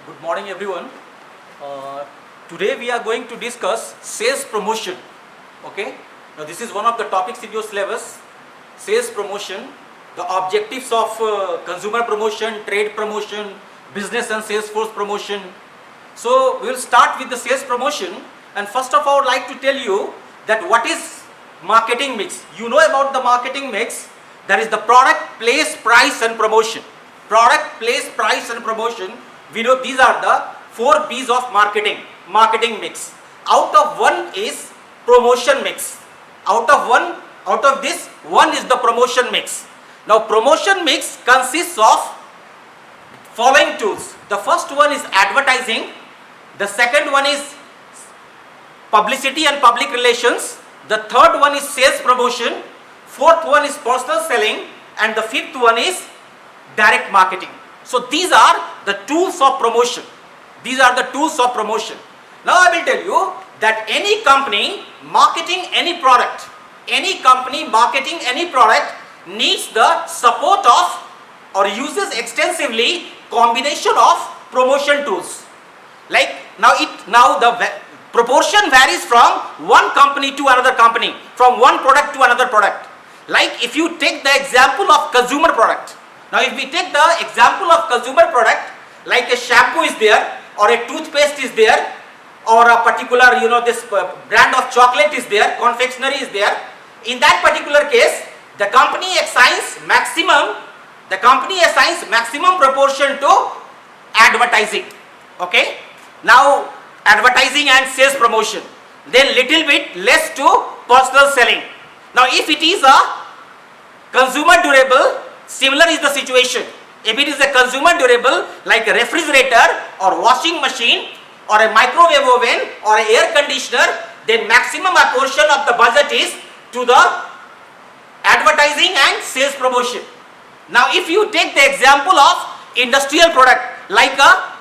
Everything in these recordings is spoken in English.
Good morning, everyone. Uh, Today we are going to discuss sales promotion. Okay. Now this is one of the topics in your syllabus. Sales promotion, the objectives of consumer promotion, trade promotion, business and sales force promotion. So we will start with the sales promotion. And first of all, I would like to tell you that what is marketing mix. You know about the marketing mix. That is the product, place, price and promotion. Product, place, price and promotion. We know these are the 4 P's of marketing mix. Out of one is promotion mix. Out of this, one is the promotion mix. Now promotion mix consists of following tools. The first one is advertising. The second one is publicity and public relations. The third one is sales promotion. Fourth one is personal selling. And the fifth one is direct marketing. So these are the tools of promotion. These are the tools of promotion. Now I will tell you that any company marketing any product, needs the support of or uses extensively combination of promotion tools. Like now the proportion varies from one company to another company, from one product to another product. Like if you take the example of consumer product. Now if we take the example of consumer product, like a shampoo is there, or a toothpaste is there, or a particular this brand of chocolate is there, confectionery is there. In that particular case, the company assigns maximum proportion to advertising. Okay. Now advertising and sales promotion, then little bit less to personal selling. Now if it is a consumer durable, similar is the situation. If it is a consumer durable like a refrigerator or washing machine or a microwave oven or an air conditioner, then maximum portion of the budget is to the advertising and sales promotion. Now if you take the example of industrial product like a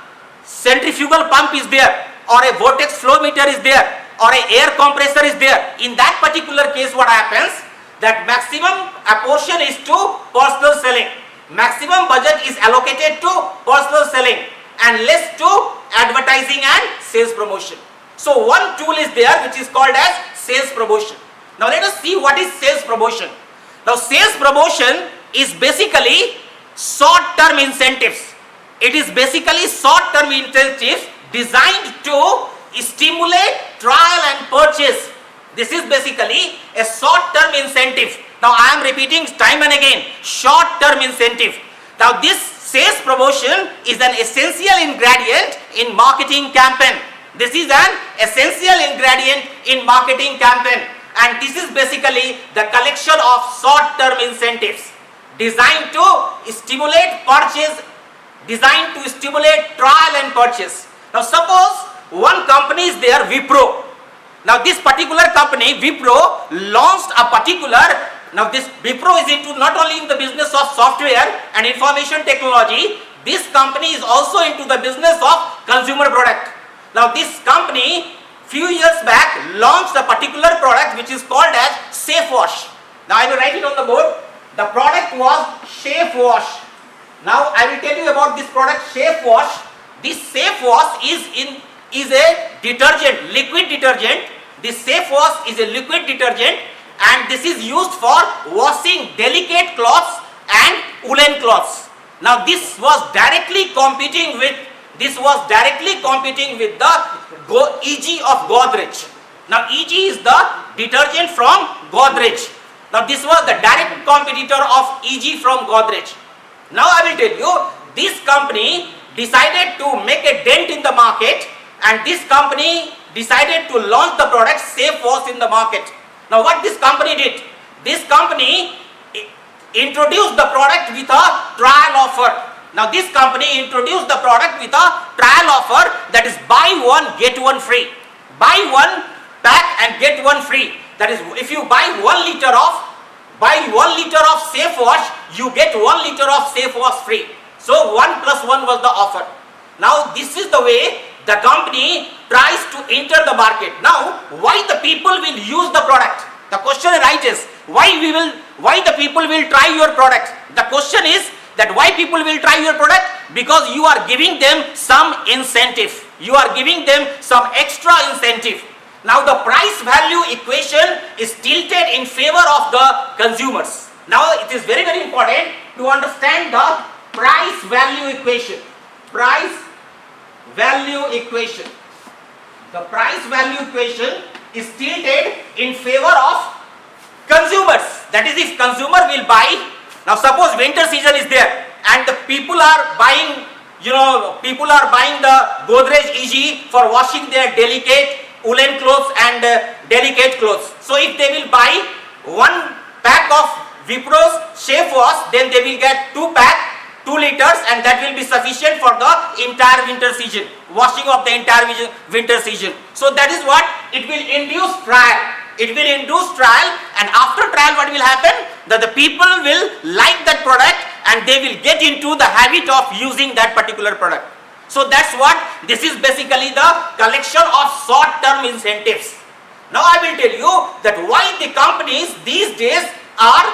centrifugal pump is there, or a vortex flow meter is there, or a air compressor is there, in that particular case what happens, that maximum portion is to personal selling. Maximum budget is allocated to personal selling and less to advertising and sales promotion. So one tool is there which is called as sales promotion. Now let us see what is sales promotion. Now sales promotion is basically short-term incentives. It is basically short-term incentives designed to stimulate trial and purchase. This is basically a short-term incentive. Now I am repeating time and again, short-term incentive. Now this sales promotion is an essential ingredient in marketing campaign. This is an essential ingredient in marketing campaign, and this is basically the collection of short-term incentives designed to stimulate purchase, designed to stimulate trial and purchase. Now suppose one company is there, Wipro. Now this particular company, Wipro, launched a particular, now this Wipro is into not only in the business of software and information technology, this company is also into the business of consumer product. Now this company few years back launched a particular product which is called as Safe Wash. Now I will write it on the board. The product was Safe Wash. Now I will tell you about this product Safe Wash. This Safe Wash is a detergent, liquid detergent. This Safe Wash is a liquid detergent, and this is used for washing delicate cloths and woolen cloths. Now this was directly competing with the EG of Godrej. Now EG is the detergent from Godrej. Now this was the direct competitor of EG from Godrej. Now I will tell you, this company decided to make a dent in the market, and this company decided to launch the product Safe Wash in the market. Now what this company did? This company introduced the product with a trial offer. Now this company introduced the product with a trial offer, that is buy one get one free. Buy one pack and get one free. That is, if you buy 1 liter of Safe Wash, you get 1 liter of Safe Wash free. So 1 plus 1 was the offer. Now this is the way the company tries to enter the market. Now why the people will use the product? The question arises, why the people will try your product? The question is, that why people will try your product? Because you are giving them some incentive. You are giving them some extra incentive. Now the price value equation is tilted in favor of the consumers. Now it is very important to understand the price value equation. Price value equation. The price value equation is tilted in favor of consumers. That is, if consumer will buy, now suppose winter season is there and the people are buying, people are buying the Godrej EG for washing their delicate woolen clothes and delicate clothes. So if they will buy one pack of Wipro's Shave Wash, then they will get 2 pack, 2 liters, and that will be sufficient for the entire winter season, washing of the entire winter season. So that is what it will induce trial. It will induce trial, and after trial what will happen? That the people will like that product and they will get into the habit of using that particular product. So that's what, this is basically the collection of short-term incentives. Now I will tell you that why the companies these days are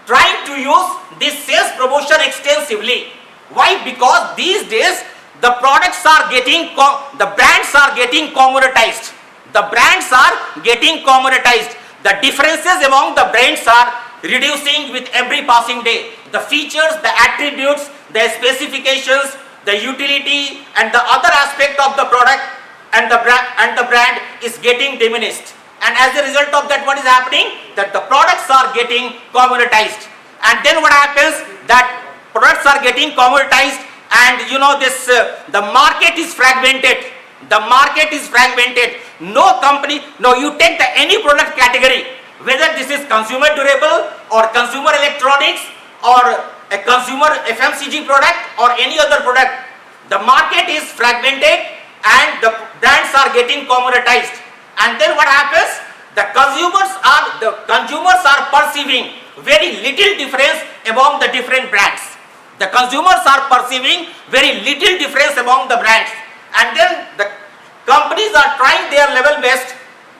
trying to use this sales promotion extensively. Why? Because these days the products are getting, the brands are getting commoditized. The brands are getting commoditized. The differences among the brands are reducing with every passing day. The features, the attributes, the specifications, the utility and the other aspect of the product and the brand is getting diminished. And as a result of that, what is happening? That the products are getting commoditized. And then what happens? That products are getting commoditized, and the market is fragmented. The market is fragmented. No company, you take any product category, whether this is consumer durable or consumer electronics or a consumer FMCG product or any other product, the market is fragmented and the brands are getting commoditized. And then what happens? The consumers are perceiving very little difference among the different brands. The consumers are perceiving very little difference among the brands. And then the companies are trying their level best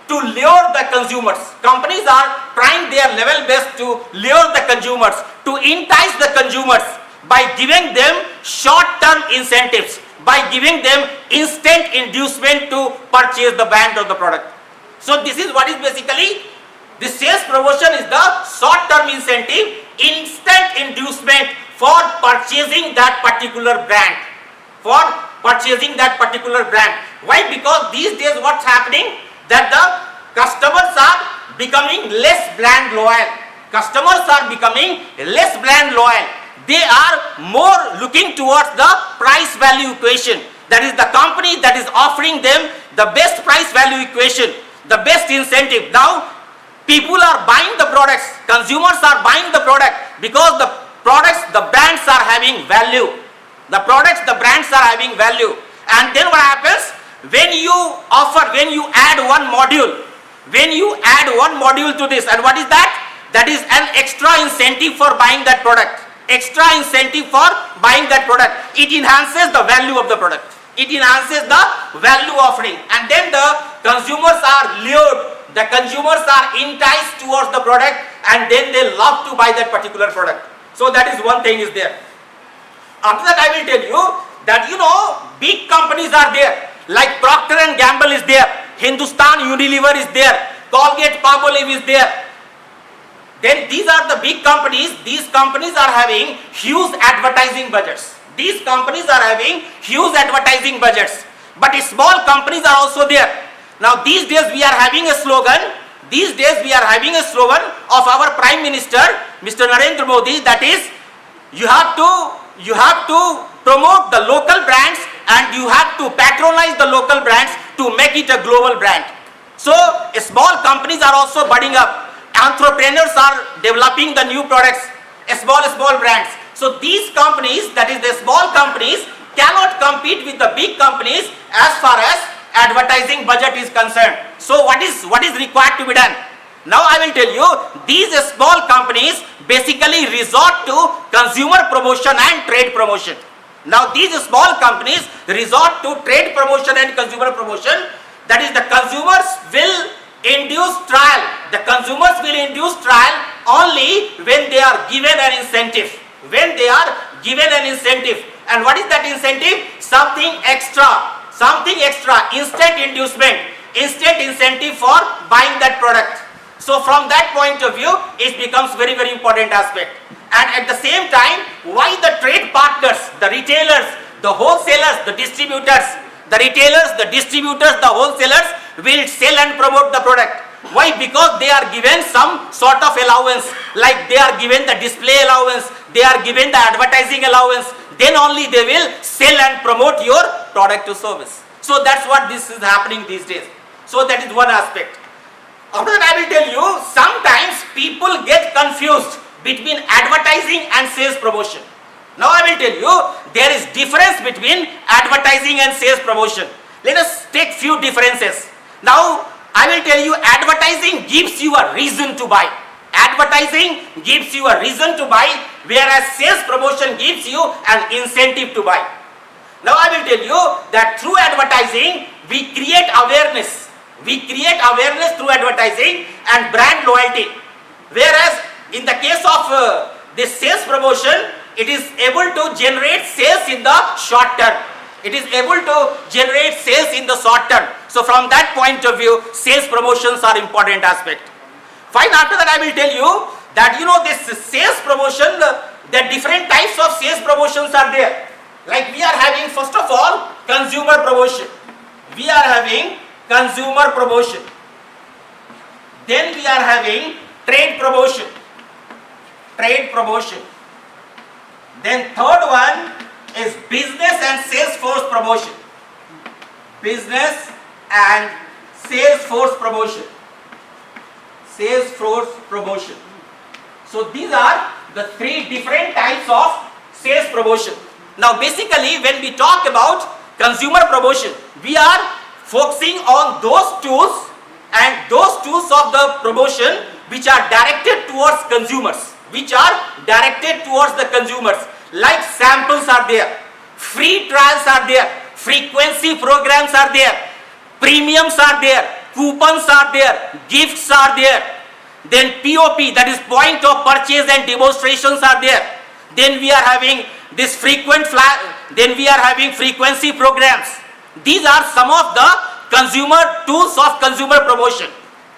to lure the consumers. Companies are trying their level best to lure the consumers, to entice the consumers by giving them short-term incentives, by giving them instant inducement to purchase the brand or the product. So this is what is basically, the sales promotion is the short-term incentive, instant inducement for purchasing that particular brand. For purchasing that particular brand. Why? Because these days what's happening? That the customers are becoming less brand loyal. Customers are becoming less brand loyal. They are more looking towards the price value equation. That is the company that is offering them the best price value equation, the best incentive. Now people are buying the products, consumers are buying the product because the products, the brands are having value. The products, the brands are having value. And then what happens? When you add one module to this, and what is that? That is an extra incentive for buying that product. Extra incentive for buying that product. It enhances the value of the product. It enhances the value offering. And then the consumers are lured. The consumers are enticed towards the product, and then they love to buy that particular product. So that is one thing is there. After that, I will tell you that big companies are there, like Procter and Gamble is there, Hindustan Unilever is there, Colgate Palmolive is there. Then these are the big companies. These companies are having huge advertising budgets. These companies are having huge advertising budgets. But small companies are also there. Now these days we are having a slogan. These days we are having a slogan of our Prime Minister, Mr. Narendra Modi, that is, you have to promote the local brands and you have to patronize the local brands to make it a global brand. So small companies are also budding up. Entrepreneurs are developing the new products, small brands. So these companies, that is the small companies, cannot compete with the big companies as far as advertising budget is concerned. So what is required to be done? Now I will tell you, these small companies basically resort to consumer promotion and trade promotion. Now these small companies resort to trade promotion and consumer promotion. That is, the consumers will induce trial. The consumers will induce trial only when they are given an incentive. when they are given an incentive. And what is that incentive? Something extra, instant inducement, instant incentive for buying that product. So from that point of view, it becomes very, very important aspect. And at the same time, why the trade partners, the retailers, the wholesalers, the distributors, the retailers, the distributors, the wholesalers will sell and promote the product. Why? Because they are given some sort of allowance, like they are given the display allowance, they are given the advertising allowance, then only they will sell and promote your product to service. So that's what this is happening these days. So that is one aspect. After that, I will tell you, sometimes people get confused between advertising and sales promotion. Now I will tell you, there is difference between advertising and sales promotion. Let us take few differences. Now I will tell you, advertising gives you a reason to buy. Advertising gives you a reason to buy, whereas sales promotion gives you an incentive to buy. Now I will tell you that through advertising, we create awareness. We create awareness through advertising and brand loyalty. Whereas in the case of this sales promotion, it is able to generate sales in the short term. It is able to generate sales in the short term. So from that point of view, sales promotions are important aspect. Fine, after that I will tell you that this sales promotion, the different types of sales promotions are there. Like we are having, first of all, consumer promotion. We are having consumer promotion. Then we are having trade promotion. Trade promotion. Then third one is business and sales force promotion. Business and sales force promotion. Sales force promotion. So these are the three different types of sales promotion. Now basically when we talk about consumer promotion, we are focusing on those tools and those tools of the promotion which are directed towards consumers. Like samples are there, free trials are there, frequency programs are there, premiums are there, coupons are there, gifts are there, then POP, that is point of purchase and demonstrations are there. Then we are having this then we are having frequency programs. These are some of the consumer tools of consumer promotion.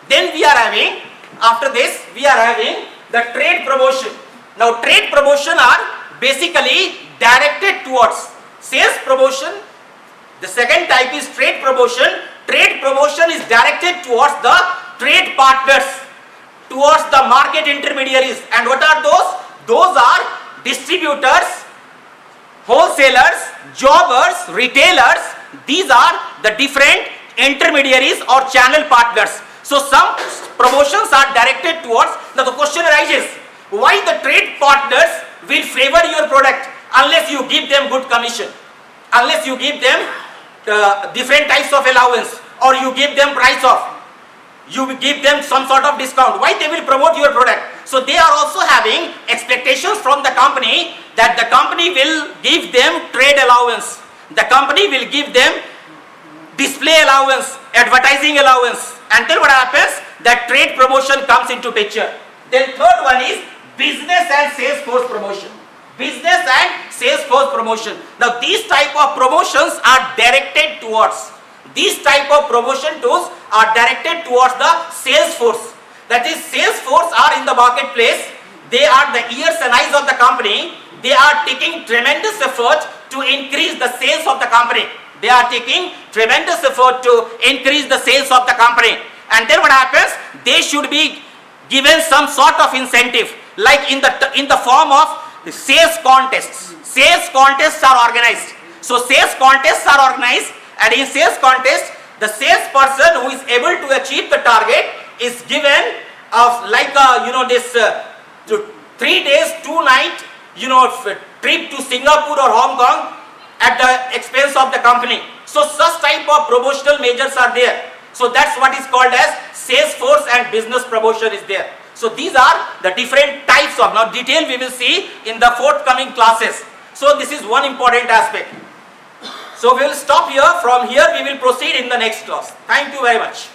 Then we are having, after this, we are having the trade promotion. Now trade promotion are basically directed towards sales promotion. The second type is trade promotion. Trade promotion is directed towards the trade partners, towards the market intermediaries. And what are those? Those are distributors, wholesalers, jobbers, retailers. These are the different intermediaries or channel partners. So some promotions are directed towards. Now the question arises, why the trade partners will favor your product unless you give them good commission, unless you give them different types of allowance, or you give them price off, you give them some sort of discount? Why they will promote your product? So they are also having expectations from the company that the company will give them trade allowance, the company will give them display allowance, advertising allowance, and then what happens? That trade promotion comes into picture. Then third one is business and sales force promotion. Business and sales force promotion. Now these type of promotions are directed towards, these type of promotion tools are directed towards the sales force. That is, sales force are in the marketplace, they are the ears and eyes of the company, they are taking tremendous effort to increase the sales of the company. They are taking tremendous effort to increase the sales of the company. And then what happens? They should be given some sort of incentive, like in the form of sales contests. Sales contests are organized. So sales contests are organized, and in sales contest, the salesperson who is able to achieve the target is given of like this 3 days 2 night trip to Singapore or Hong Kong at the expense of the company. So such type of promotional measures are there. So that's what is called as sales force and business promotion is there. So these are the different types of, now detail we will see in the forthcoming classes. So this is one important aspect. So we will stop here. From here we will proceed in the next class. Thank you very much.